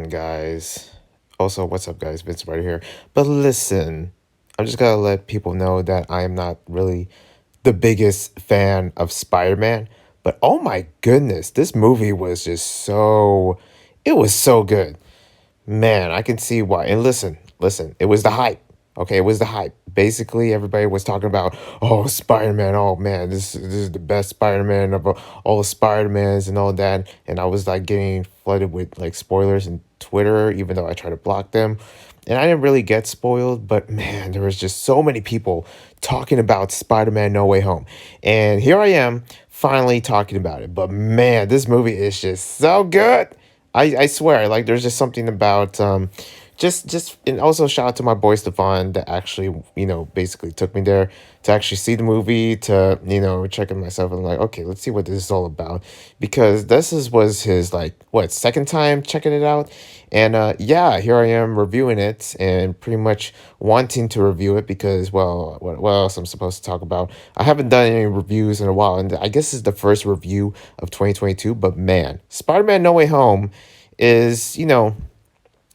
on, guys? Also, what's up, guys? Vince right here. But listen, I'm just gonna let people know that I am not really the biggest fan of Spider-Man. But oh my goodness, this movie was just it was so good. Man, I can see why. And listen, it was the hype. Okay, it was the hype. Basically, everybody was talking about, oh, Spider-Man, oh man, this is the best Spider-Man of all the Spider-Mans and all that. And I was like getting flooded with like spoilers in Twitter, even though I try to block them. And I didn't really get spoiled, but man, there was just so many people talking about Spider-Man No Way Home. And here I am finally talking about it. But man, this movie is just so good. I swear, like there's just something about just and also shout out to my boy Stefan that actually, basically took me there to actually see the movie, to, check it myself and like, okay, let's see what this is all about. Because was his like what, second time checking it out. And yeah, here I am reviewing it and pretty much wanting to review it because, well, what else I'm supposed to talk about? I haven't done any reviews in a while, and I guess this is the first review of 2022. But man, Spider-Man No Way Home is,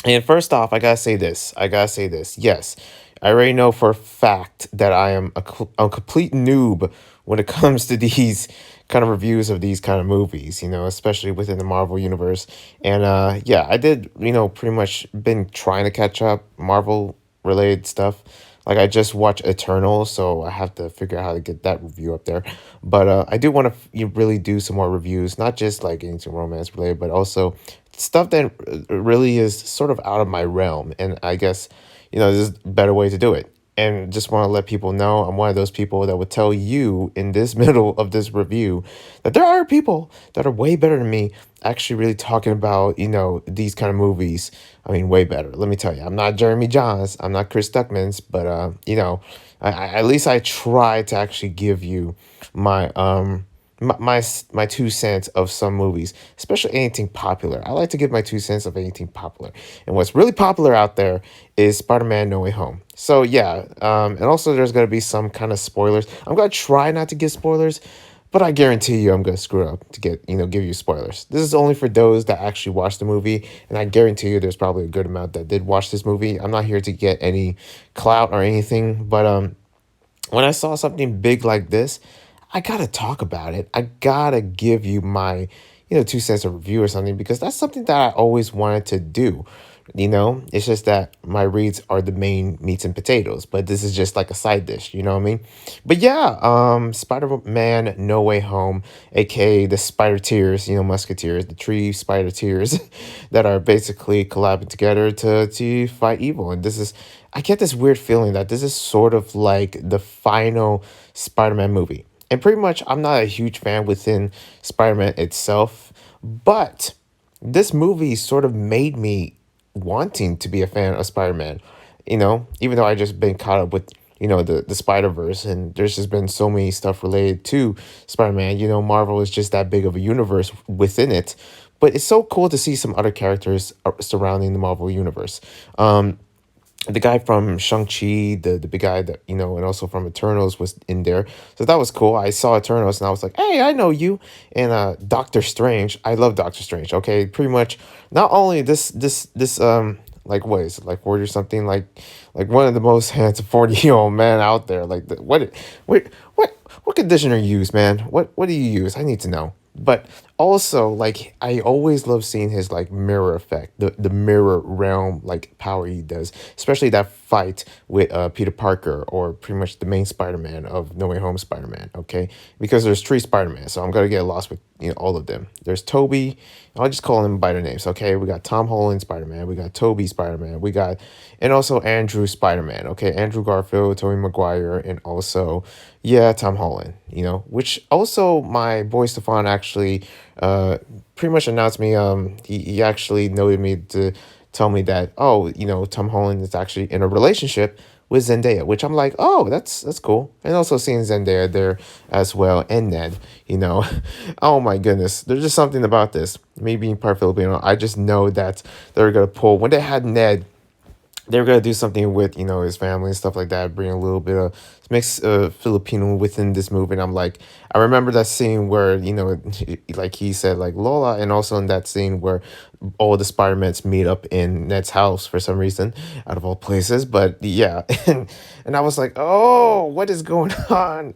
and first off, I gotta say this. I gotta say this. Yes, I already know for a fact that I am a complete noob when it comes to these kind of reviews of these kind of movies, especially within the Marvel universe. And yeah, I did, pretty much been trying to catch up Marvel related stuff. Like I just watched Eternal, so I have to figure out how to get that review up there. But I do want to really do some more reviews, not just like anything romance related, but also stuff that really is sort of out of my realm. And I guess, there's a better way to do it. And just want to let people know I'm one of those people that would tell you in this middle of this review that there are people that are way better than me actually really talking about, these kind of movies. I mean, way better. Let me tell you, I'm not Jeremy Johns. I'm not Chris Duckmans, but, at least I try to actually give you my, my 2 cents of some movies, especially anything popular. I like to give my 2 cents of anything popular. And what's really popular out there is Spider-Man No Way Home. So yeah, and also there's gonna be some kind of spoilers. I'm gonna try not to give spoilers, but I guarantee you I'm gonna screw up to give you spoilers. This is only for those that actually watched the movie, and I guarantee you there's probably a good amount that did watch this movie. I'm not here to get any clout or anything, but when I saw something big like this, I gotta talk about it. I gotta give you my, 2 cents of review or something because that's something that I always wanted to do. It's just that my reads are the main meats and potatoes, but this is just like a side dish, you know what I mean? But yeah, Spider-Man No Way Home, aka the Spider Tears, Musketeers, the three Spider Tears that are basically collabing together to fight evil. And I get this weird feeling that this is sort of like the final Spider-Man movie. And pretty much, I'm not a huge fan within Spider-Man itself, but this movie sort of made me wanting to be a fan of Spider-Man, even though I just been caught up with, the Spider-Verse, and there's just been so many stuff related to Spider-Man. Marvel is just that big of a universe within it, but it's so cool to see some other characters surrounding the Marvel universe. The guy from Shang-Chi, the big guy that, and also from Eternals was in there. So that was cool. I saw Eternals and I was like, hey, I know you. And Doctor Strange, I love Doctor Strange. Okay, pretty much not only this like what is it, like 40 or something, like one of the most handsome 40-year-old men out there. Like what conditioner you use, man? What do you use? I need to know. But also, like, I always love seeing his like mirror effect, the mirror realm like power he does, especially that fight with Peter Parker, or pretty much the main Spider-Man of No Way Home Spider-Man. Okay, because there's three Spider-Man, so I'm gonna get lost with all of them. There's Toby. I'll just call them by their names. Okay, we got Tom Holland Spider-Man, we got Toby Spider-Man, and also Andrew Spider-Man. Okay, Andrew Garfield, Tobey Maguire, and also, yeah, Tom Holland. Which also my boy Stefan actually pretty much announced me. He actually noted me to tell me that, oh, Tom Holland is actually in a relationship with Zendaya, which I'm like, oh, that's cool. And also seeing Zendaya there as well, and Ned, oh my goodness, there's just something about this. Me being part Filipino, I just know that they're gonna pull when they had Ned they were gonna do something with his family and stuff like that, bring a little bit of mix Filipino within this movie. And I'm like, I remember that scene where like he said like Lola, and also in that scene where all the Spider-Mans meet up in Ned's house for some reason, out of all places. But yeah, and I was like, oh, what is going on?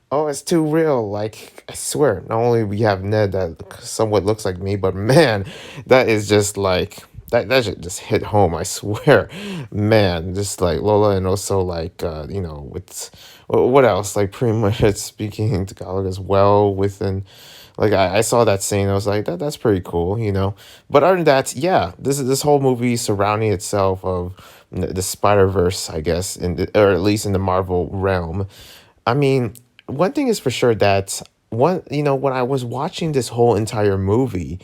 Oh, it's too real. Like, I swear, not only we have Ned that somewhat looks like me, but man, that is just like that shit just hit home, I swear. Man, just like Lola, and also like with what else? Like pretty much it's speaking Tagalog as well within, like I saw that scene, I was like, that's pretty cool. But other than that, yeah, this whole movie surrounding itself of the Spider-Verse, I guess, or at least in the Marvel realm. I mean, one thing is for sure that when I was watching this whole entire movie,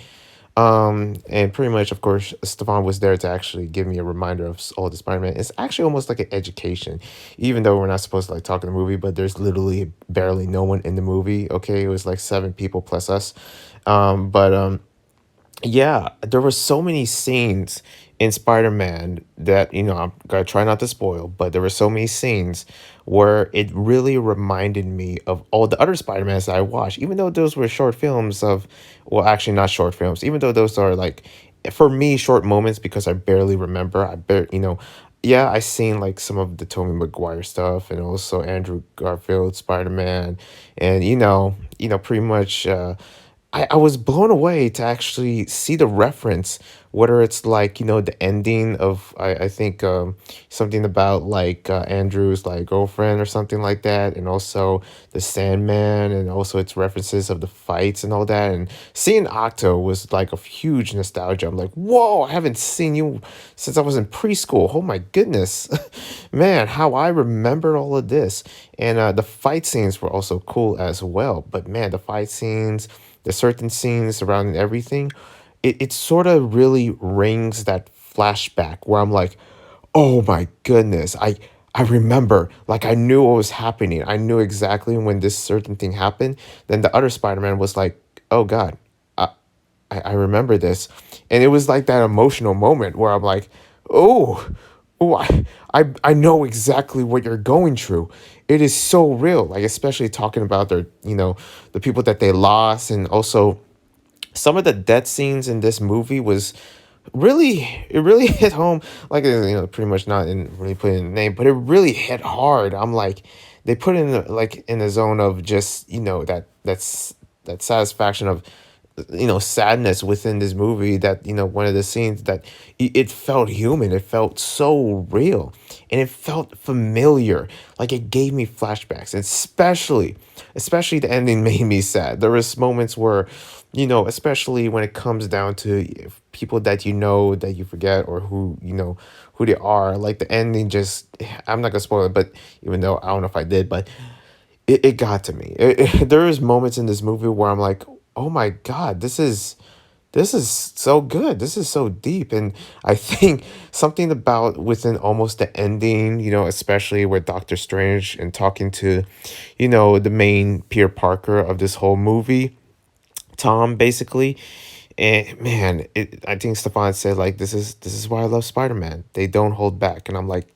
and pretty much, of course, Stefan was there to actually give me a reminder of all the Spider-Man. It's actually almost like an education, even though we're not supposed to like talk in the movie, but there's literally barely no one in the movie. Okay, it was like seven people plus us. But yeah, there were so many scenes in Spider-Man that, I'm gonna try not to spoil, but there were so many scenes where it really reminded me of all the other Spider-Mans that I watched, even though those were short films of, well, actually not short films, even though those are like, for me, short moments because I barely remember. Yeah, I seen like some of the Tobey Maguire stuff and also Andrew Garfield Spider-Man, and pretty much. I was blown away to actually see the reference, whether it's like, the ending of, I think, something about like Andrew's like girlfriend or something like that, and also the Sandman, and also its references of the fights and all that. And seeing Octo was like a huge nostalgia. I'm like, whoa, I haven't seen you since I was in preschool. Oh my goodness. Man, how I remember all of this. And the fight scenes were also cool as well. But man, the fight scenes, the certain scenes surrounding everything, it sort of really rings that flashback where I'm like, oh my goodness, I remember, like I knew what was happening. I knew exactly when this certain thing happened. Then the other Spider-Man was like, oh God, I remember this. And it was like that emotional moment where I'm like, oh, oh, I know exactly what you're going through. It is so real. Like, especially talking about the people that they lost, and also some of the death scenes in this movie was it really hit home. Like, pretty much not in really putting in the name, but it really hit hard. I'm like, they put in like in the zone of just that satisfaction of sadness within this movie, that one of the scenes that it felt human, it felt so real, and it felt familiar, like it gave me flashbacks. And especially the ending made me sad. There was moments where, especially when it comes down to people that that you forget, or who they are, like the ending just, I'm not gonna spoil it, but even though I don't know if I did, but it got to me. There is moments in this movie where I'm like, oh my God, this is so good. This is so deep. And I think something about within almost the ending, especially with Doctor Strange and talking to, the main Peter Parker of this whole movie, Tom, basically. And man, I think Stefan said like, this is why I love Spider-Man. They don't hold back. And I'm like,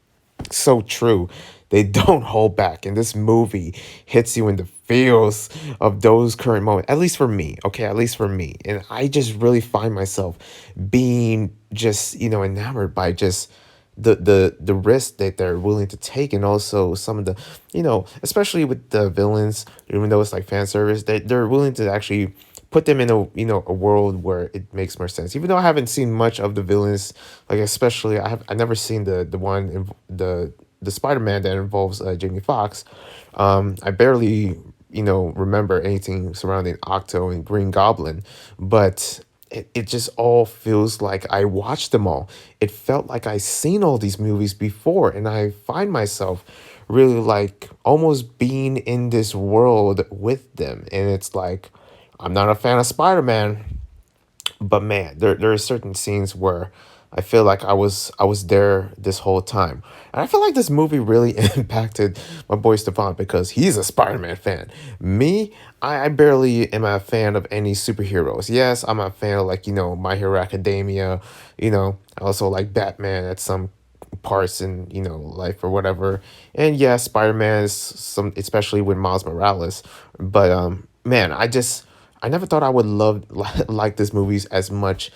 so true. They don't hold back, and this movie hits you in the feels of those current moments. At least for me, okay, at least for me, and I just really find myself being just enamored by just the risk that they're willing to take, and also some of the especially with the villains, even though it's like fan service, they're willing to actually put them in a world where it makes more sense. Even though I haven't seen much of the villains, like especially I never seen the one in the Spider-Man that involves Jamie Foxx. I barely remember anything surrounding Octo and Green Goblin, but it just all feels like I watched them all. It felt like I seen all these movies before, and I find myself really like almost being in this world with them. And it's like, I'm not a fan of Spider-Man, but man, there are certain scenes where I feel like I was there this whole time. And I feel like this movie really impacted my boy Stefan because he's a Spider-Man fan. Me, I barely am a fan of any superheroes. Yes, I'm a fan of like, My Hero Academia, I also like Batman at some parts in life or whatever. And yeah, Spider-Man is some, especially with Miles Morales. But man, I never thought I would love like this movies as much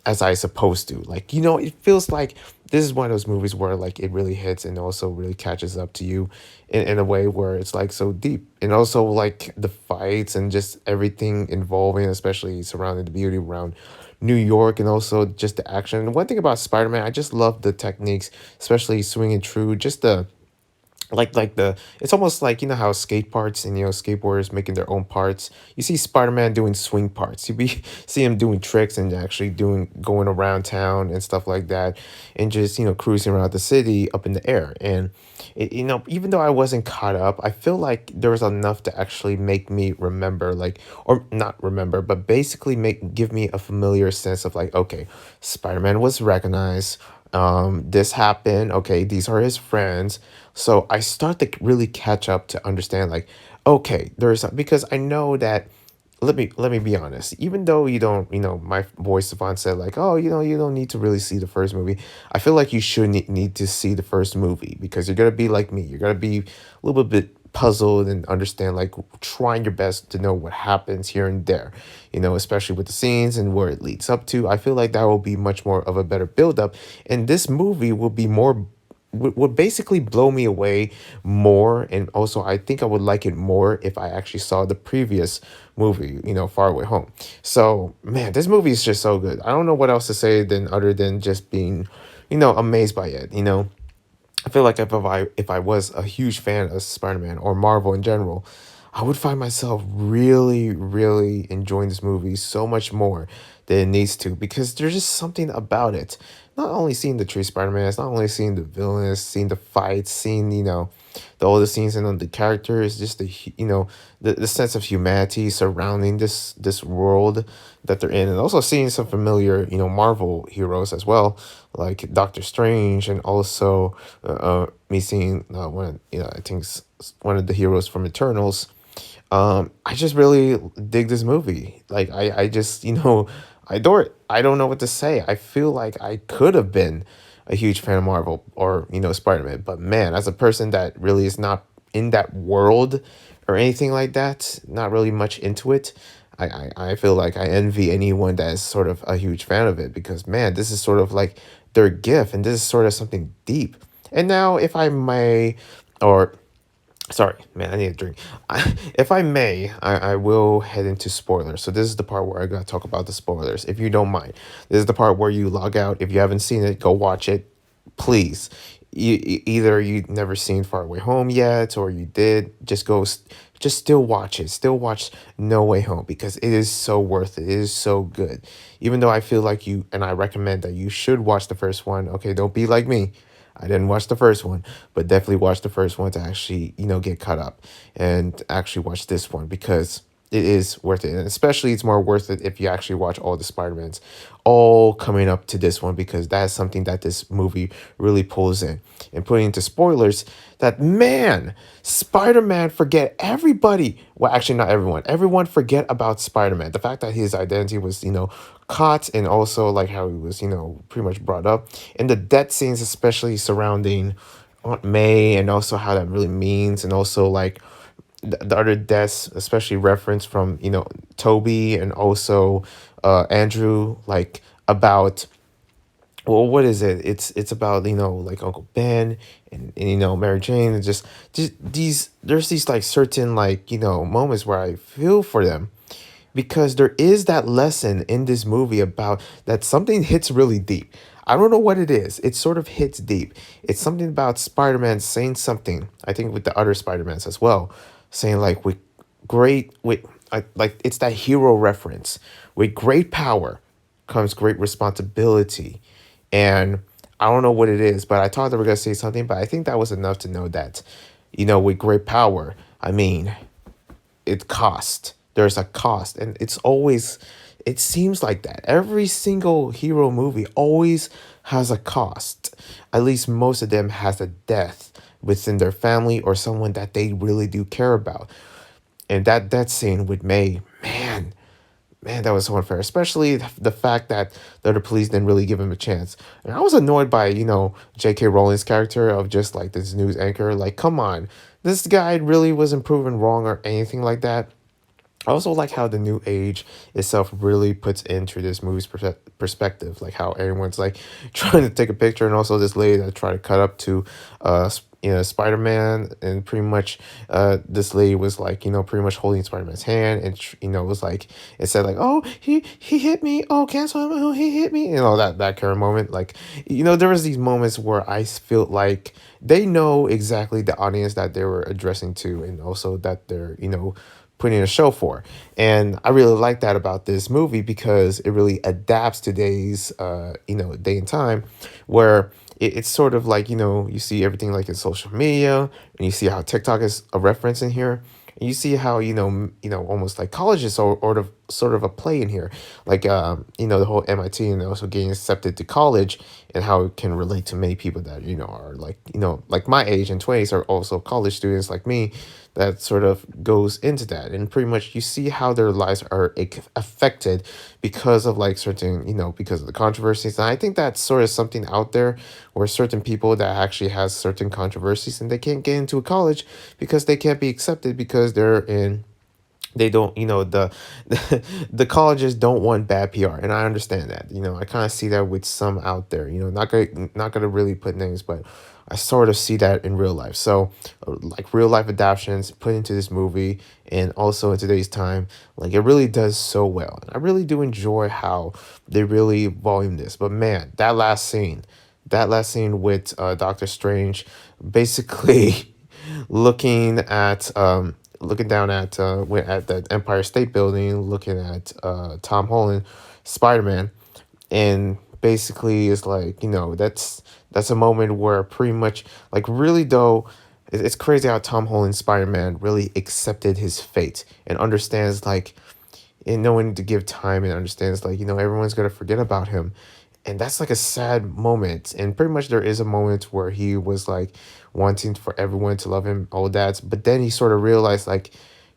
as I supposed to. Like, it feels like this is one of those movies where like it really hits and also really catches up to you in a way where it's like so deep. And also like the fights and just everything involving, especially surrounding the beauty around New York, and also just the action. And one thing about Spider-Man, I just love the techniques, especially swinging through, just the like the it's almost like how skate parts and skateboarders making their own parts. You see Spider-Man doing swing parts. You be see him doing tricks and actually doing going around town and stuff like that, and just cruising around the city up in the air. And even though I wasn't caught up, I feel like there was enough to actually make me remember, like, or not remember, but basically make give me a familiar sense of like, okay, Spider-Man was recognized, this happened, okay, these are his friends. So I start to really catch up to understand, like, okay, there's because I know that, let me be honest. Even though you don't, my boy Stefan said like, oh, you don't need to really see the first movie. I feel like you should need to see the first movie, because you're gonna be like me. You're gonna be a little bit puzzled and understand, like, trying your best to know what happens here and there. Especially with the scenes and where it leads up to. I feel like that will be much more of a better build up, and this movie will be more would basically blow me away more. And also I think I would like it more if I actually saw the previous movie, Far Away Home. So man, this movie is just so good. I don't know what else to say than other than just being amazed by it. I feel like if I was a huge fan of Spider-Man or Marvel in general, I would find myself really, really enjoying this movie so much more than it needs to, because there's just something about it. Not only seeing the true Spider-Man, it's not only seeing the villains, seeing the fights, seeing, the older scenes and the characters, just the sense of humanity surrounding this world that they're in, and also seeing some familiar, Marvel heroes as well, like Doctor Strange, and also me seeing one of, I think one of the heroes from Eternals. I just really dig this movie. Like I just I adore it. I don't know what to say. I feel like I could have been a huge fan of Marvel or Spider Man, but man, as a person that really is not in that world or anything like that, not really much into it. I feel like I envy anyone that is sort of a huge fan of it, because man, this is sort of like their gift, and this is sort of something deep. And now, if I may, or sorry, man, I need a drink. If I may, I will head into spoilers. So this is the part where I gotta talk about the spoilers, if you don't mind. This is the part where you log out. If you haven't seen it, go watch it, please. Either you never seen Far Away Home yet, or you did. Just still watch it. Still watch No Way Home, because it is so worth it. It is so good. Even though I feel like and I recommend that you should watch the first one. Okay, don't be like me. I didn't watch the first one, but definitely watch the first one to actually, get caught up, and actually watch this one, because it is worth it. And especially it's more worth it if you actually watch all the Spider-Mans all coming up to this one, because that's something that this movie really pulls in. And putting into spoilers, that man, Spider-Man forget everybody. Well, actually not everyone. Everyone forget about Spider-Man. The fact that his identity was, caught, and also like how he was, pretty much brought up. And the death scenes, especially surrounding Aunt May, and also how that really means, and also like the other deaths, especially reference from Toby, and also Andrew, like about, well, what is it? It's about like Uncle Ben, and Mary Jane, and just these there's these like certain like moments where I feel for them, because there is that lesson in this movie about that something hits really deep. I don't know what it is. It sort of hits deep. It's something about Spider-Man saying something, I think with the other Spider-Mans as well, saying like with like it's that hero reference. With great power comes great responsibility. And I don't know what it is, but I thought they were gonna say something, but I think that was enough to know that, with great power, I mean, it cost. There's a cost, and it seems like that. Every single hero movie always has a cost. At least most of them has a death within their family or someone that they really do care about. And that scene with May, man, man, that was so unfair. Especially the fact that the other police didn't really give him a chance. And I was annoyed by J.K. Rowling's character of just like this news anchor. Like, come on, this guy really wasn't proven wrong or anything like that. I also like how the new age itself really puts into this movie's perspective, like how everyone's like trying to take a picture, and also this lady that tried to cut up to, Spider Man, and pretty much, this lady was like, pretty much holding Spider Man's hand, and it was like it said like, oh, he hit me, oh, cancel him, oh, he hit me, that kind of moment, like, there was these moments where I feel like they know exactly the audience that they were addressing to, and also that they're putting a show for. And I really like that about this movie because it really adapts today's day and time, where it's sort of like, you see everything like in social media, and you see how TikTok is a reference in here. And you see how almost like college is sort of a play in here, like the whole MIT and also getting accepted to college, and how it can relate to many people that are like like my age and 20s are also college students like me, that sort of goes into that. And pretty much you see how their lives are affected because of like certain because of the controversies. And I think that's sort of something out there, where certain people that actually has certain controversies, and they can't get into a college because they can't be accepted because they don't the colleges don't want bad PR, and I understand that. I kind of see that with some out there. Not gonna really put names, but I sort of see that in real life. So, like real life adaptations put into this movie, and also in today's time, like it really does so well. And I really do enjoy how they really volume this. But man, that last scene with Doctor Strange, basically looking down at at the Empire State Building, looking at Tom Holland, Spider Man, and basically it's like that's a moment where pretty much like really though it's crazy how Tom Holland Spider Man really accepted his fate and understands like and knowing to give time and understands like everyone's gonna forget about him, and that's like a sad moment. And pretty much there is a moment where he was like wanting for everyone to love him, all that, but then he sort of realized like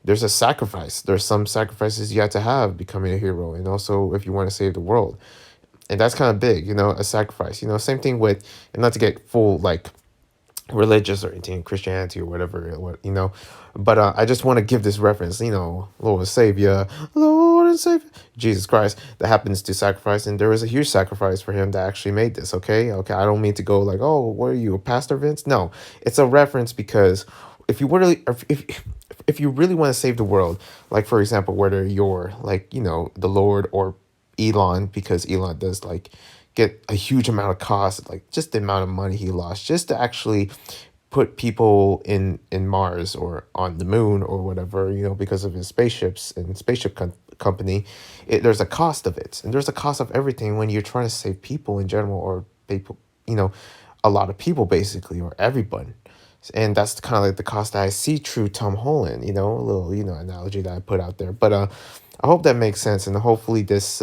there's some sacrifices you have to have becoming a hero, and also if you want to save the world. And that's kind of big, a sacrifice. Same thing with, and not to get full like religious or anything, Christianity or whatever, but I just want to give this reference, Lord and Savior, Lord and Savior, Jesus Christ, that happens to sacrifice, and there was a huge sacrifice for him that actually made this. Okay, I don't mean to go like, oh, what are you, a pastor, Vince? No, it's a reference because if you really, if you really want to save the world, like for example, whether you're like the Lord or Elon, because Elon does like get a huge amount of cost, like just the amount of money he lost just to actually put people in Mars or on the moon or whatever, because of his spaceships and company. There's a cost of it, and there's a cost of everything when you're trying to save people in general, or people, a lot of people basically, or everyone. And that's kind of like the cost that I see through Tom Holland, a little analogy that I put out there. But I hope that makes sense, and hopefully this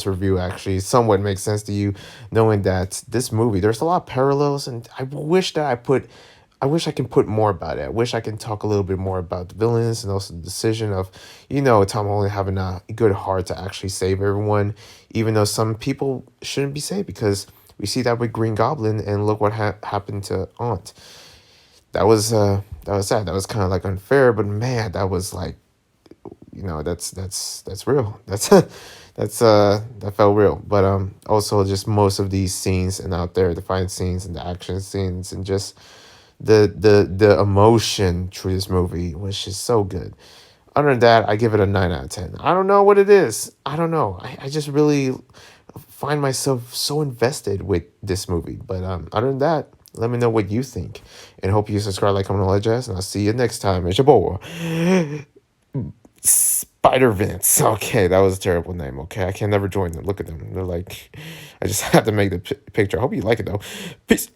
review actually somewhat makes sense to you, knowing that this movie there's a lot of parallels, and I wish I can put more about it. I wish I can talk a little bit more about the villains, and also the decision of Tom Holland having a good heart to actually save everyone, even though some people shouldn't be saved, because we see that with Green Goblin, and look what happened to Aunt. That was sad. That was kind of like unfair, but man, that was like that's real. That felt real. But also just most of these scenes and out there, the fight scenes and the action scenes, and just the emotion through this movie was just so good. Other than that, I give it a 9 out of 10. I don't know what it is. I don't know. I just really find myself so invested with this movie. But other than that, let me know what you think. And hope you subscribe, like, comment, all that jazz. And I'll see you next time. It's your boy, Spider Vince. Okay, that was a terrible name. Okay, I can never join them. Look at them. They're like, I just have to make the picture. I hope you like it, though. Peace.